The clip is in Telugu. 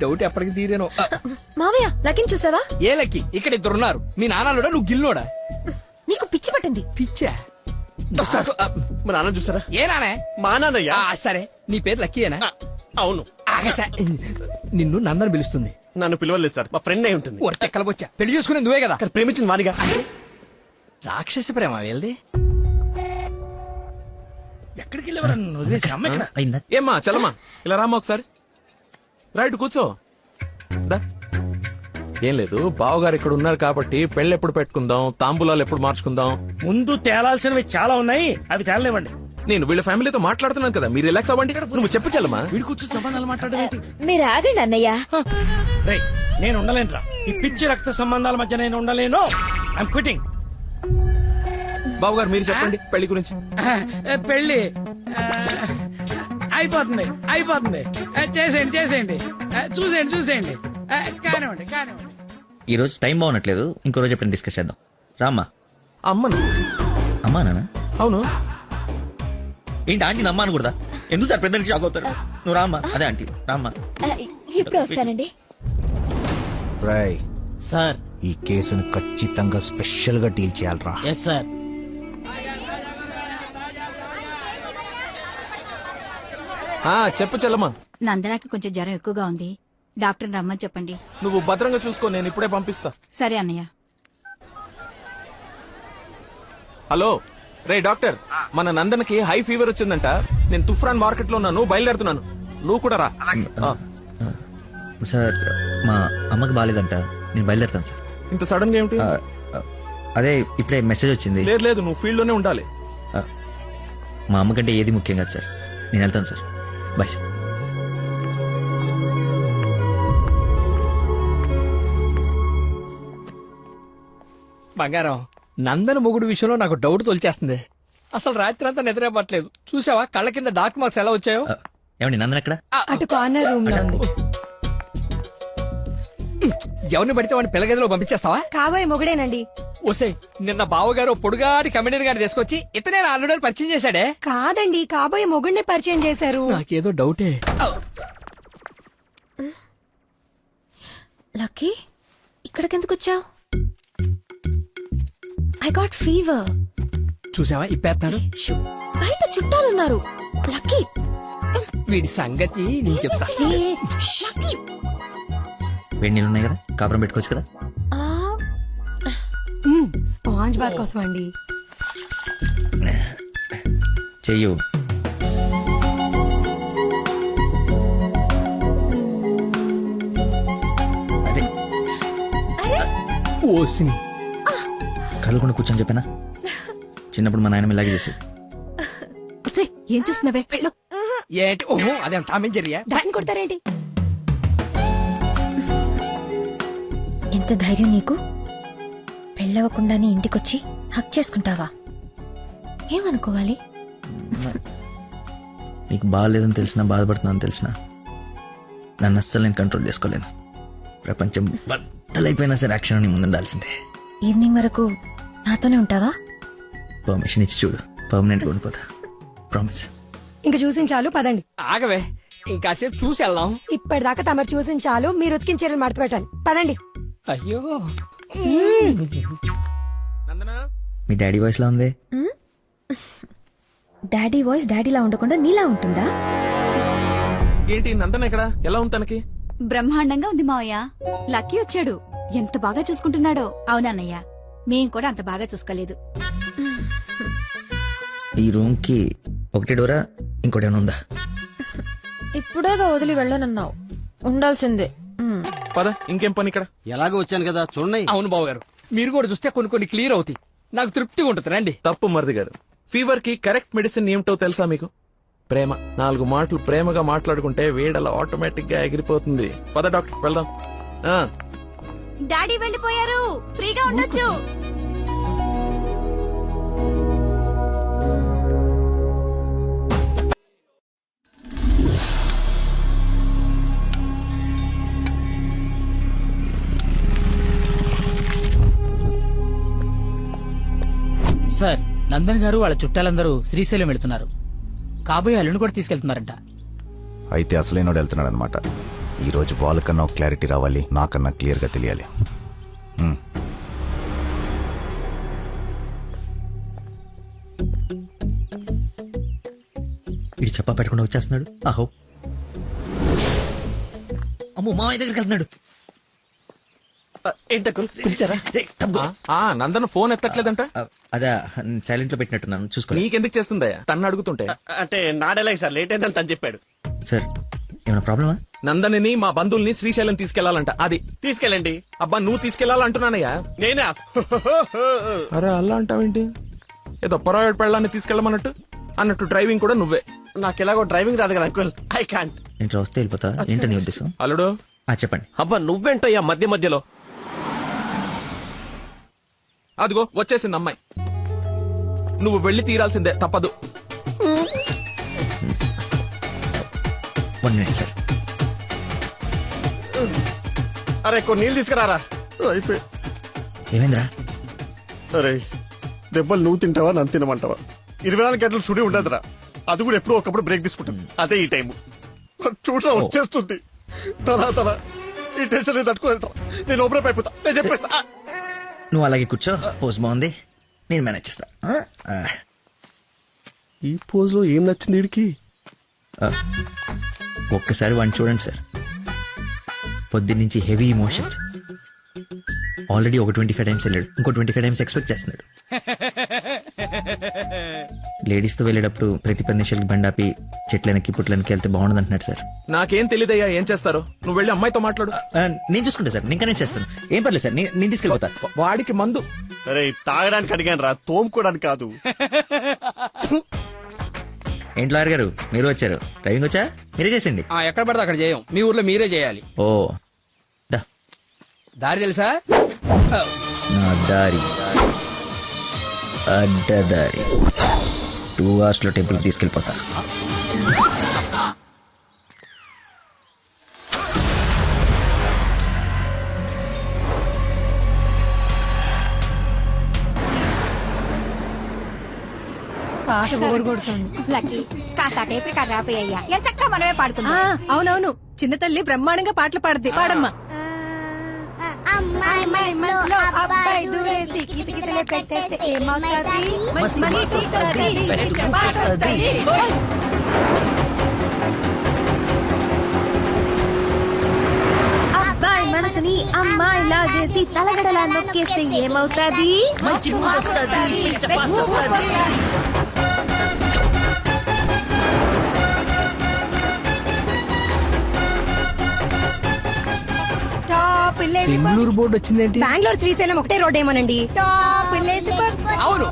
డౌట్ ఎప్పటికి తీరేనో. మావయ్య లక్కీని చూసావా? ఏ లక్కీ? ఇక్కడ ఇద్దరున్నారు. మీ నాన్నలోడా నువ్వు గిల్లోడా? నీకు పిచ్చి పట్టింది. పిచ్చా? మా నాన్న చూసారా? ఏ నానే? మా నాన్నయ్య. సరే నీ పేరు లక్కీయేనా? అవును. ఆగసా నిన్ను నందని పిలుస్తుంది. నన్ను పిలవలేదు సార్, మా ఫ్రెండ్ అయి ఉంటుంది. ఒట్టెక్కలబొచ్చా పెళ్లి చేసుకునే నువ్వే కదా. ప్రేమించింది వానిగా. రాక్షస ప్రేమ వెళ్ళి ఎక్కడికి వెళ్ళేవారు? ఏమ్మా చలమా ఇలా రామ్మా ఒకసారి. రైట్ కూర్చో. ఏం లేదు, బావగారు ఇక్కడ ఉన్నారు కాబట్టి పెళ్లి ఎప్పుడు పెట్టుకుందాం, తాంబూలాలు ఎప్పుడు మార్చుకుందాం. ముందు తేలాల్సినవి చాలా ఉన్నాయి, అవి తేలనివ్వండి. నేను వీళ్ళ ఫ్యామిలీతో మాట్లాడుతున్నాను కదా, మీరు రిలాక్స్ అవ్వండి. నువ్వు చెప్పు చలమా. వీడి కూర్చొని సంబంధాలు మాట్లాడడం. మీరు ఆగండి అన్నయ్య. రేయ్, నేను ఉండలేనురా. ఈ పిచ్చి రక్త సంబంధాల మధ్య నేను ఉండలేను. I'm quitting. బావగారు మీరు చెప్పండి పెళ్లి గురించి. పెళ్లి అయిపోతుంది అయిపోతుంది. చేసేయండి చేసేయండి, చూసేయండి. కానివ్వండి. ఈ రోజు టైం బాగున్నట్లేదు, ఇంకో రోజు ఎప్పుడు డిస్కస్ చేద్దాం. రామ్మా. అమ్మను. అమ్మా నాన్న? అవును. ఏంటి ఆంటీ అమ్మ అనకూడదా? ఎందుకు సార్ పెద్ద షాక్ అవుతారు? నువ్వు రామ్మా. అదే ఆంటీ రామ్మా. ఇప్పుడు వస్తానండి. రాయ్ సార్, ఈ కేసును ఖచ్చితంగా స్పెషల్ గా డీల్ చేయాలరా. Yes sir. చెప్పు చలమా. నందనాకి కొంచెం జ్వరం ఎక్కువగా ఉంది, డాక్టర్ రమ్మని చెప్పండి. నువ్వు భద్రంగా చూసుకో, నేను ఇప్పుడే పంపిస్తా. సరే అన్నయ్య. హలో రే డాక్టర్, మన నందనకి హై ఫీవర్ వచ్చిందంట. నేను తుఫ్రాన్ మార్కెట్ లో ఉన్నాను, బయలుదేరుతున్నాను. నువ్వు కూడా రా. సార్ మా అమ్మకి బాగాలేదంట, నేను బయలుదేరుతాను సార్. ఇంత సడన్ గా ఏమిటి? అదే ఇప్పుడే మెసేజ్ వచ్చింది. లేదు నువ్వు ఫీల్డ్ లోనే ఉండాలి. మా అమ్మకంటే ఏది ముఖ్యం కాదు సార్, నేను వెళ్తాను సార్. Bye sir. బంగారం, నందన మొగుడు విషయంలో నాకు డౌట్ తోల్చేస్తుంది. అసలు రాత్రి అంతా నిద్రపట్లేదు. చూసావా కళ్ళ కింద డార్క్ మార్క్స్ ఎలా వచ్చాయో? ఏమండి నందన ఎక్కడ? అటు కార్నర్ రూమ్ లో ఉంది. ఎవరిని పడితే వాడిని పిల్లగదిలో పంపించేస్తావా? కాబోయే మొగుడేనండి. ఓసే, నిన్న బావగారు పొడుగాటి కమిడీని గారిని తీసుకొచ్చి ఇతనే ఆల్రెడీ పరిచయం చేశాడే. కాదండి, కాబోయే మొగుడిని పరిచయం చేశారు. నాకేదో డౌటే. లక్కీ, ఇక్కడికెందుకు వచ్చావు? I got fever. చూసావా ఇప్పేస్తాడు. బయట చుట్టాలున్నారు. లక్కీ, వీడి సంగతి నేను చెప్తా. వేడి నీళ్ళు ఉన్నాయి కదా, కాపురం పెట్టుకోవచ్చు కదా. స్పాంజ్ బాత్ కోసం అండి. చెయ్యు. ఓసిని కదలకుండా కూర్చొని చెప్పానా? చిన్నప్పుడు మా నాయనమ్మ ఇలాగే చేసేది. ఏం చూస్తున్నావే? వెళ్ళు. ఏంటి? ఓహో అదే టామేం జరిగా. దాన్ని కొడతారేంటి? ఎంత ధైర్యం నీకు? పెళ్ళవకుండానే ఇంటికొచ్చి హక్ చేసుకుంటావా? ఏమనుకోవాలి? నీకు బాగాలేదని తెలిసినా, బాధపడుతున్నాను తెలిసినా, నన్ను అస్సలు నేను కంట్రోల్ చేసుకోలేను. ప్రపంచం బద్దలైపోయినా సరే యాక్షన్ నీ ముందు ఉండాల్సిందే. ఈవినింగ్ వరకు నాతోనే ఉంటావా? పర్మిషన్ ఇచ్చి చూడు, పర్మనెంట్ గా ఉండిపోతా. ప్రామిస్. ఇంక చూసించాలు, పదండి. ఆగవే, ఇంకాసేపు చూసి వెళ్దాం. ఇప్పటిదాకా తమరు చూసించాలు, మీరు ఉతికిన చీరలు మడత పెట్టాలి. పదండి. అయ్యో, మీ డాడీ వాయిస్ లా ఉంది. డాడీ వాయిస్ డాడీలా ఉండకుండా నీలా ఉంటుందా? ఏంటి నందన ఎక్కడ? ఎలా ఉంది తనకి? బ్రహ్మాండంగా ఉంది మావయ్య. లక్కీ వచ్చాడు, ఎంత బాగా చూసుకుంటున్నాడో. అవునన్నయ్య, మేం కూడా అంత బాగా చూసుకోలేదు. ఈ రూమ్ కి ఒకటి డోరా, ఇంకోటి ఏమైనా ఉందా? ఇప్పుడేగా వదిలి వెళ్ళనన్నావు, ఉండాల్సిందే. పద, ఇంకేం పని ఇక్కడ? ఎలాగో వచ్చాను కదా చూడండి. అవును బావగారు, మీరు కూడా చూస్తే కొన్ని క్లియర్ అవుతాయి. నాకు తృప్తిగా ఉంటుంది. రండి. తప్పు మరిది గారు, ఫీవర్ కి కరెక్ట్ మెడిసిన్ ఏమిటో తెలుసా మీకు? ప్రేమ. 4 మాటలు ప్రేమగా మాట్లాడుకుంటే వేడలా ఆటోమేటిక్ గా ఎగిరిపోతుంది. పద డాక్టర్ వెళ్దాం. డాడీ వెళ్ళిపోయారు, ఫ్రీగా ఉండొచ్చు. సార్, నందన్ గారు వాళ్ళ చుట్టాలందరూ శ్రీశైలం వెళ్తున్నారు. కాబోయే అల్లుని కూడా తీసుకెళ్తున్నారంట. అయితే అసలైనోడు వెళ్తున్నాడు అనమాట. ఈరోజు వాళ్ళకన్నా ఒక క్లారిటీ రావాలి, నాకన్నా క్లియర్గా తెలియాలి. ఇటు చెప్పా పెట్టకుండా వచ్చేస్తున్నాడు. ఆహో, అమ్మో మామయ్య దగ్గరికి వెళ్తున్నాడు. ఏంటకుల్ పిలిచారా? రేయ్, తప్పుకో. నందన ఫోన్ ఎత్తట్లేదంట. అదే సైలెంట్ లో పెట్టినట్టున్నాను, చూసుకో. నీకెందుకు చేస్తుందయ్యా తన్ను అడుగుతుంటే? అంటే నాడేలాగ సార్ లేట్ అయిందని తను చెప్పాడు. సార్ ఏమైనా ప్రాబ్లమా? నందనిని మా బంధువుల్ని శ్రీశైలం తీసుకెళ్లాలంట. అది తీసుకెళ్ళండి. అబ్బా నువ్వు తీసుకెళ్లాలంటున్నానయ్యా. నేనా? అరే అలా అంటావేంటి? ఏదో పొరపాటు పెళ్ళాన్ని తీసుకెళ్ళమన్నట్టు అన్నట్టు డ్రైవింగ్ కూడా నువ్వే. నాకు ఎలాగో డ్రైవింగ్ రాదు కదా అంకుల్, ఐ కాంట్. ఇంట్లో వస్తే వెళ్ళిపోతా. ఏంటని నీ ఉద్దేశం? అల్లుడు చెప్పండి. అబ్బా నువ్వేంటయ్యా మధ్య మధ్యలో? అదిగో వచ్చేసింది అమ్మాయి. నువ్వు వెళ్ళి తీరాల్సిందే, తప్పదు. 1 minute సార్. అరే కొన్ని నీళ్ళు తీసుకురారా. అయిపోయి. ఏమైందిరా? అరే దెబ్బలు నువ్వు తింటావా నన్ను తినమంటావా? 24 గంటలు సుడి ఉండదురా. అది కూడా ఎప్పుడో ఒకప్పుడు బ్రేక్ తీసుకుంటాం. అదే ఈ టైం చూడరా వచ్చేస్తుంది. తల ఈ టెన్షన్ తట్టుకోలేట. నేను ఓపెన్ అయిపోతా. నేను చెప్పేస్తా. నువ్వు అలాగే కూర్చో, పోజ్ బాగుంది, నేను మేనేజ్ చేస్తా. ఈ పోజ్ లో ఏం నచ్చింది వీడికి? ఒక్కసారి వాడిని చూడండి సార్. పొద్దున్నుంచి హెవీ ఇమోషన్స్. ఆల్రెడీ ఒక 25 టైమ్స్ వెళ్ళాడు, ఇంకో 25 టైమ్స్ ఎక్స్పెక్ట్ చేస్తున్నాడు. లేడీస్ తో వెళ్ళేటప్పుడు ప్రతి 10 నిమిషాలకి బండాపి చెట్లనికి పుట్లనికి వెళ్తే బాగుండదు అంటున్నాడు సార్. నాకేం తెలియదయ్యా ఏం చేస్తారో. నువ్వు వెళ్ళి అమ్మాయితో మాట్లాడు. నేను చూసుకుంటా సార్, నేను కనెక్ట్ చేస్తాను. ఏం పర్లేదు సార్, నేను తీసుకెళ్ళిపోతా. వాడికి మందు. అరే తాగడానికి అడిగాను రా, తోముకోవడానికి కాదు. ఏంటి లాయర్ గారు మీరు వచ్చారు? డ్రైవింగ్ వచ్చా? మీరే చేసండి. ఎక్కడ పడితే అక్కడ చేయం, మీ ఊర్లో మీరే చేయాలి. ఓ దా, దారి తెలుసా? నా దారి అడ్డదారి. 2 hours లో టెంపుల్కి తీసుకెళ్ళిపోతా. పాట కొడుతుంది. లక్కీ కాస్త టేపు కాడ రాపోయ్యా. ఎంచక్క మనమే పాడుకుందాం. అవునవును, చిన్న తల్లి బ్రహ్మాండంగా పాటలు పాడద్ది. పాడమ్మా. అమ్మాయి మనసులో అబ్బాయి దూరేసి కితకితలే పెట్టేస్తే ఏమవుతాది? మస్తు మనిషి వస్తది, బెస్ట్ వస్తది. అబ్బాయి మనసుని అమ్మాయి లాగేసి తలగడలా నొక్కేస్తే ఏమవుతాది? మంచి మూడ్ వస్తది, చపాస్ వస్తది. టాప్ విలేజ్ బెంగళూరు బోర్డు వచ్చిందేంటి? బెంగళూరు శ్రీశైలం ఒకటే రోడ్ ఏమోనండి. టాప్ విలేజ్ అవును.